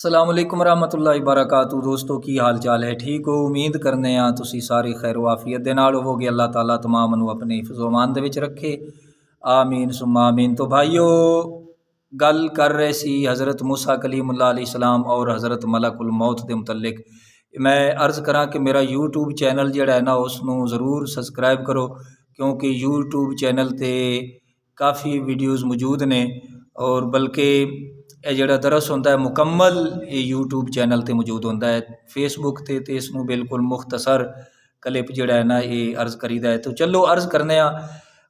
अस्सलाम वालेकुम रहमतुल्लाहि बरकातहू। दोस्तों की हाल चाल है? ठीक हो? उम्मीद करने तुसी सारे खैर वाफियत दे नाल होवोगे। अल्लाह ताला तमाम नूं अपने हिफ्ज़ो अमान दे विच रखे, आमीन सुम्मा आमीन। तो भाईओ, गल कर रहे सी हज़रत मूसा कलीमुल्लाह अलैहिस्सलाम और हज़रत मलकुल मौत के मुतल्लिक। मैं अर्ज़ करा कि मेरा यूट्यूब चैनल जिहड़ा है ना उसनूं ज़रूर सबसक्राइब करो, क्योंकि यूट्यूब चैनल ते काफ़ी वीडियोज़ मौजूद ने और बल्कि यह जिहड़ा दरस होंदा है मुकम्मल यूट्यूब चैनल ते मौजूद होंदा है। फेसबुक ते इसनूं बिल्कुल मुख्तसर क्लिप जिहड़ा है ना ये अर्ज़ करीदा है। तो चलो अर्ज़ करने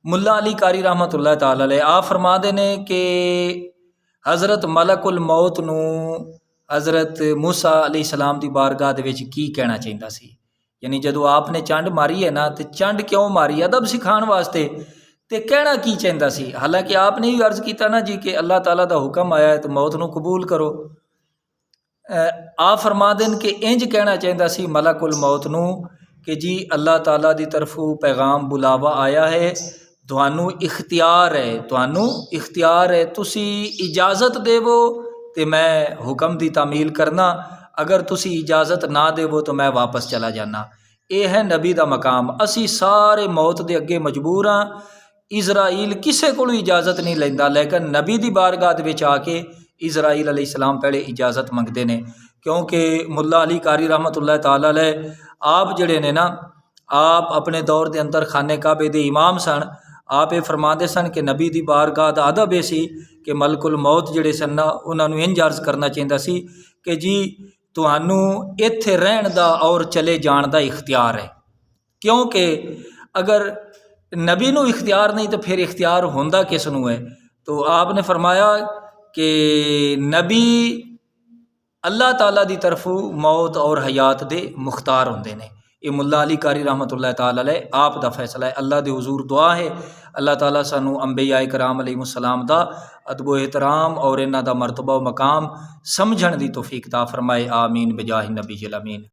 मुल्ला अली कारी रहमतुल्लाह ताला अलैह आप फरमाते ने कि हज़रत मलकुल मौत नूं हज़रत मूसा अलैहिस्सलाम दी बारगाह दे विच की कहना चाहिदा सी। यानी जदों आपने चंड मारी है ना, तो चंड क्यों मारी? अदब सिखाने वास्ते। तो कहना की चाहता सी? हालांकि आपने भी अर्ज़ किया ना जी कि अल्लाह ताला दा हुक्म आया है तो मौत नूं कबूल करो। आप फरमा देन कि इंज कहना चाहता सी मलकुल मौत नूं कि जी अल्लाह ताला दी तरफों पैगाम बुलावा आया है, तुहानू इख्तियार है, तुहानू इख्तियार है, तुसी इजाज़त देवो तो मैं हुक्म दी तामील करना, अगर तुसी इजाज़त ना देवो तो मैं वापस चला जाना। ये है नबी दा मकाम। असी सारे मौत दे अगे मजबूर हाँ। इज़राइल किसी को इजाज़त नहीं लेंदा, लेकिन नबी दी बारगाह दे विच आके इज़राइल अलैहिस्सलाम पहले इजाज़त मंगते हैं, क्योंकि मुल्ला अली कारी रहमतुल्लाह ताला अलैह आप जिहड़े ने ना, आप अपने दौर के अंदर खाने काबे दे इमाम सन। आप ये फरमाते सन कि नबी दी बारगाह दा अदब ये सी कि मलकुल मौत जिहड़े सन ना उन्होंने इंज अर्ज़ करना चाहिदा सी कि जी तुहानू इत्थे रहन दा और चले जाण दा इख्तियार है, क्योंकि अगर नबी नूं इख्तियार नहीं तो फिर इख्तियार होंदा किस नूं है? तो आपने फरमाया कि नबी अल्लाह ताला दी तरफों मौत और हयात दे मुख्तार होंदे ने। ये मुल्ला अली कारी रहमतुल्लाह ताला अलैह आप दा फैसला है। अल्लाह दे हुजूर दुआ है अल्लाह ताला सानू अंबिया कराम अलैहिमुस्सलाम दा अदब एहतराम और इन्हां दा मरतबा व मकाम समझण दी तौफीक ता फरमाए, आमीन बिजाहि नबी अमीन।